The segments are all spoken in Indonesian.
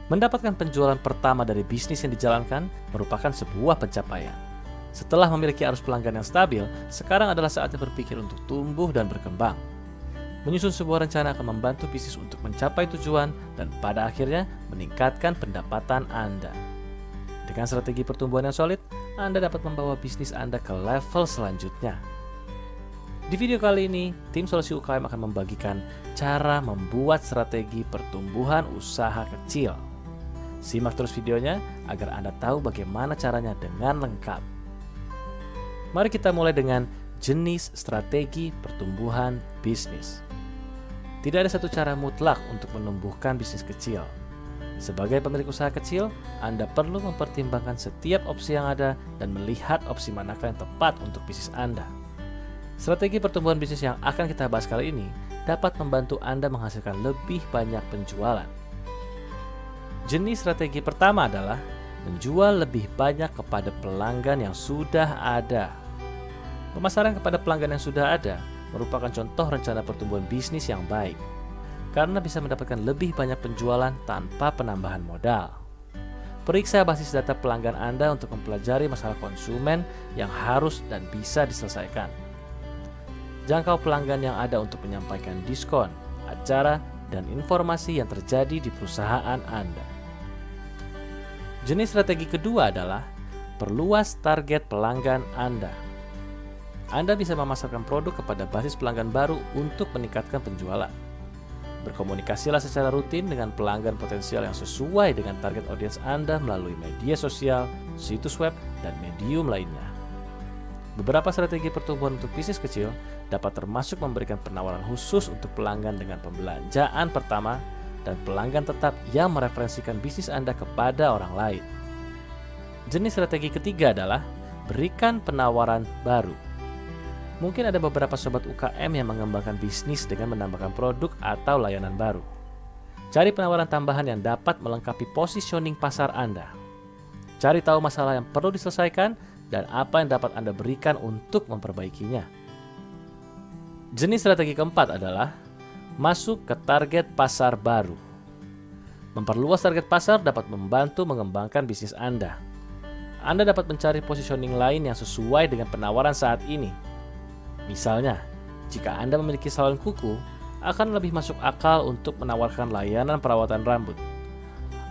Mendapatkan penjualan pertama dari bisnis yang dijalankan merupakan sebuah pencapaian. Setelah memiliki arus pelanggan yang stabil, sekarang adalah saatnya berpikir untuk tumbuh dan berkembang. Menyusun sebuah rencana akan membantu bisnis untuk mencapai tujuan dan pada akhirnya meningkatkan pendapatan Anda. Dengan strategi pertumbuhan yang solid, Anda dapat membawa bisnis Anda ke level selanjutnya. Di video kali ini, tim Solusi UKM akan membagikan cara membuat strategi pertumbuhan usaha kecil. Simak terus videonya agar Anda tahu bagaimana caranya dengan lengkap. Mari kita mulai dengan jenis strategi pertumbuhan bisnis. Tidak ada satu cara mutlak untuk menumbuhkan bisnis kecil. Sebagai pemilik usaha kecil, Anda perlu mempertimbangkan setiap opsi yang ada dan melihat opsi manakah yang tepat untuk bisnis Anda. Strategi pertumbuhan bisnis yang akan kita bahas kali ini dapat membantu Anda menghasilkan lebih banyak penjualan. Jenis strategi pertama adalah menjual lebih banyak kepada pelanggan yang sudah ada. Pemasaran kepada pelanggan yang sudah ada merupakan contoh rencana pertumbuhan bisnis yang baik, karena bisa mendapatkan lebih banyak penjualan tanpa penambahan modal. Periksa basis data pelanggan Anda untuk mempelajari masalah konsumen yang harus dan bisa diselesaikan. Jangkau pelanggan yang ada untuk menyampaikan diskon, acara, dan informasi yang terjadi di perusahaan Anda. Jenis strategi kedua adalah perluas target pelanggan Anda. Anda bisa memasarkan produk kepada basis pelanggan baru untuk meningkatkan penjualan. Berkomunikasilah secara rutin dengan pelanggan potensial yang sesuai dengan target audiens Anda melalui media sosial, situs web, dan medium lainnya. Beberapa strategi pertumbuhan untuk bisnis kecil dapat termasuk memberikan penawaran khusus untuk pelanggan dengan pembelanjaan pertama dan pelanggan tetap yang mereferensikan bisnis Anda kepada orang lain. Jenis strategi ketiga adalah berikan penawaran baru. Mungkin ada beberapa sobat UKM yang mengembangkan bisnis dengan menambahkan produk atau layanan baru. Cari penawaran tambahan yang dapat melengkapi positioning pasar Anda. Cari tahu masalah yang perlu diselesaikan dan apa yang dapat Anda berikan untuk memperbaikinya. Jenis strategi keempat adalah masuk ke target pasar baru. Memperluas target pasar dapat membantu mengembangkan bisnis Anda. Anda dapat mencari positioning lain yang sesuai dengan penawaran saat ini. Misalnya, jika Anda memiliki salon kuku, akan lebih masuk akal untuk menawarkan layanan perawatan rambut.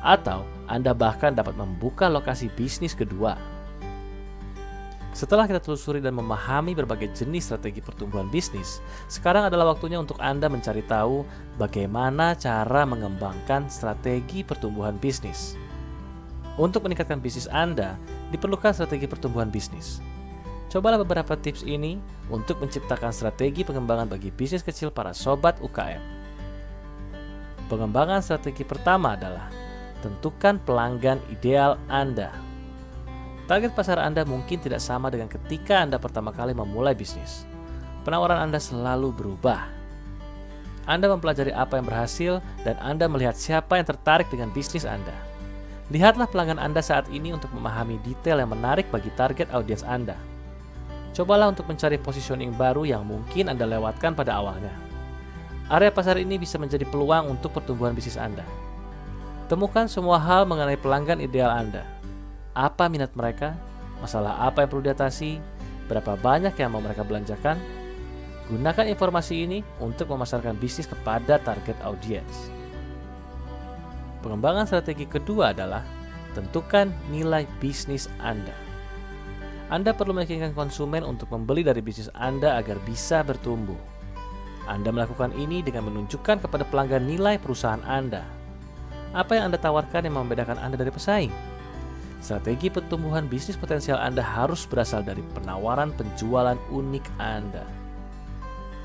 Atau Anda bahkan dapat membuka lokasi bisnis kedua. Setelah kita telusuri dan memahami berbagai jenis strategi pertumbuhan bisnis, sekarang adalah waktunya untuk Anda mencari tahu bagaimana cara mengembangkan strategi pertumbuhan bisnis. Untuk meningkatkan bisnis Anda, diperlukan strategi pertumbuhan bisnis. Cobalah beberapa tips ini untuk menciptakan strategi pengembangan bagi bisnis kecil para sobat UKM. Pengembangan strategi pertama adalah tentukan pelanggan ideal Anda. Target pasar Anda mungkin tidak sama dengan ketika Anda pertama kali memulai bisnis. Penawaran Anda selalu berubah. Anda mempelajari apa yang berhasil dan Anda melihat siapa yang tertarik dengan bisnis Anda. Lihatlah pelanggan Anda saat ini untuk memahami detail yang menarik bagi target audiens Anda. Cobalah untuk mencari positioning baru yang mungkin Anda lewatkan pada awalnya. Area pasar ini bisa menjadi peluang untuk pertumbuhan bisnis Anda. Temukan semua hal mengenai pelanggan ideal Anda. Apa minat mereka, masalah apa yang perlu diatasi, berapa banyak yang mau mereka belanjakan. Gunakan informasi ini untuk memasarkan bisnis kepada target audiens. Pengembangan strategi kedua adalah tentukan nilai bisnis Anda. Anda perlu meyakinkan konsumen untuk membeli dari bisnis Anda agar bisa bertumbuh. Anda melakukan ini dengan menunjukkan kepada pelanggan nilai perusahaan Anda. Apa yang Anda tawarkan yang membedakan Anda dari pesaing? Strategi pertumbuhan bisnis potensial Anda harus berasal dari penawaran penjualan unik Anda.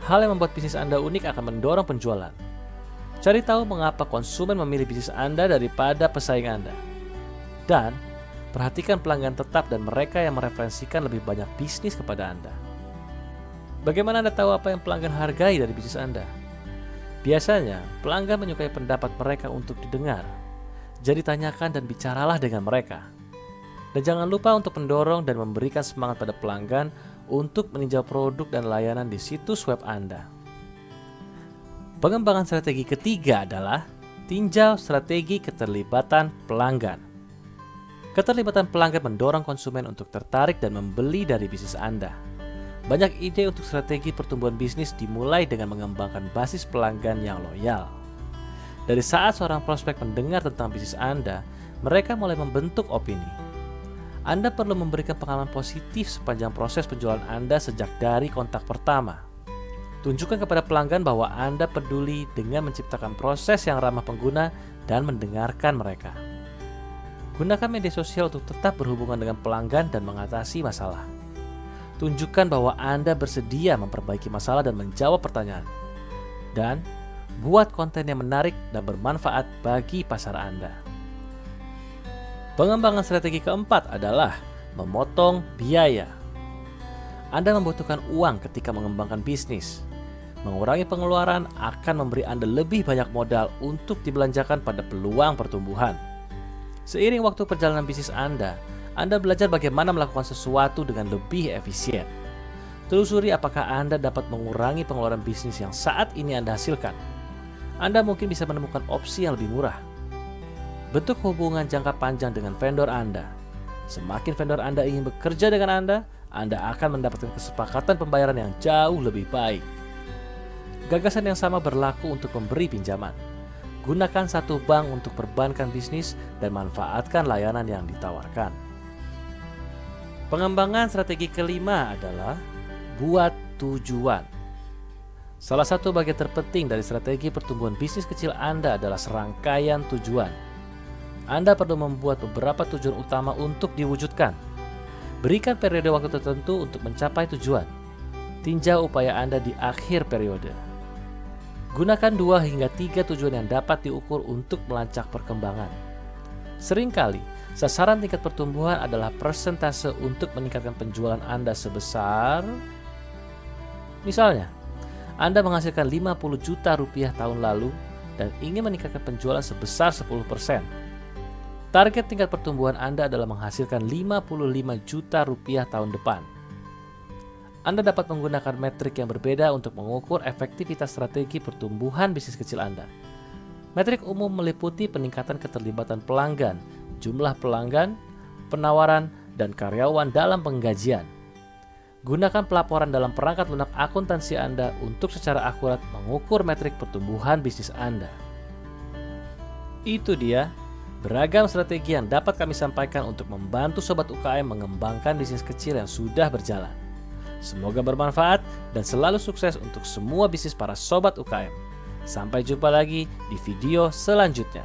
Hal yang membuat bisnis Anda unik akan mendorong penjualan. Cari tahu mengapa konsumen memilih bisnis Anda daripada pesaing Anda. Dan perhatikan pelanggan tetap dan mereka yang mereferensikan lebih banyak bisnis kepada Anda. Bagaimana Anda tahu apa yang pelanggan hargai dari bisnis Anda? Biasanya, pelanggan menyukai pendapat mereka untuk didengar. Jadi tanyakan dan bicaralah dengan mereka. Dan jangan lupa untuk mendorong dan memberikan semangat pada pelanggan untuk meninjau produk dan layanan di situs web Anda. Pengembangan strategi ketiga adalah Tinjau strategi keterlibatan pelanggan. Keterlibatan pelanggan mendorong konsumen untuk tertarik dan membeli dari bisnis Anda. Banyak ide untuk strategi pertumbuhan bisnis dimulai dengan mengembangkan basis pelanggan yang loyal. Dari saat seorang prospek mendengar tentang bisnis Anda, mereka mulai membentuk opini. Anda perlu memberikan pengalaman positif sepanjang proses penjualan Anda sejak dari kontak pertama. Tunjukkan kepada pelanggan bahwa Anda peduli dengan menciptakan proses yang ramah pengguna dan mendengarkan mereka. Gunakan media sosial untuk tetap berhubungan dengan pelanggan dan mengatasi masalah. Tunjukkan bahwa Anda bersedia memperbaiki masalah dan menjawab pertanyaan. Dan buat konten yang menarik dan bermanfaat bagi pasar Anda. Pengembangan strategi keempat adalah memotong biaya. Anda membutuhkan uang ketika mengembangkan bisnis. Mengurangi pengeluaran akan memberi Anda lebih banyak modal untuk dibelanjakan pada peluang pertumbuhan. Seiring waktu perjalanan bisnis Anda belajar bagaimana melakukan sesuatu dengan lebih efisien. Telusuri apakah Anda dapat mengurangi pengeluaran bisnis yang saat ini Anda hasilkan. Anda mungkin bisa menemukan opsi yang lebih murah. Bentuk hubungan jangka panjang dengan vendor Anda. Semakin vendor Anda ingin bekerja dengan Anda akan mendapatkan kesepakatan pembayaran yang jauh lebih baik. Gagasan yang sama berlaku untuk memberi pinjaman. Gunakan satu bank untuk perbankan bisnis dan manfaatkan layanan yang ditawarkan. Pengembangan strategi kelima adalah buat tujuan. Salah satu bagian terpenting dari strategi pertumbuhan bisnis kecil Anda adalah serangkaian tujuan. Anda perlu membuat beberapa tujuan utama untuk diwujudkan. Berikan periode waktu tertentu untuk mencapai tujuan. Tinjau upaya Anda di akhir periode. Gunakan 2 hingga 3 tujuan yang dapat diukur untuk melacak perkembangan. Seringkali, sasaran tingkat pertumbuhan adalah persentase untuk meningkatkan penjualan Anda sebesar, misalnya, Anda menghasilkan 50 juta rupiah tahun lalu dan ingin meningkatkan penjualan sebesar 10%. Target tingkat pertumbuhan Anda adalah menghasilkan 55 juta rupiah tahun depan. Anda dapat menggunakan metrik yang berbeda untuk mengukur efektivitas strategi pertumbuhan bisnis kecil Anda. Metrik umum meliputi peningkatan keterlibatan pelanggan, jumlah pelanggan, penawaran, dan karyawan dalam penggajian. Gunakan pelaporan dalam perangkat lunak akuntansi Anda untuk secara akurat mengukur metrik pertumbuhan bisnis Anda. Itu dia beragam strategi yang dapat kami sampaikan untuk membantu Sobat UKM mengembangkan bisnis kecil yang sudah berjalan. Semoga bermanfaat dan selalu sukses untuk semua bisnis para Sobat UKM. Sampai jumpa lagi di video selanjutnya.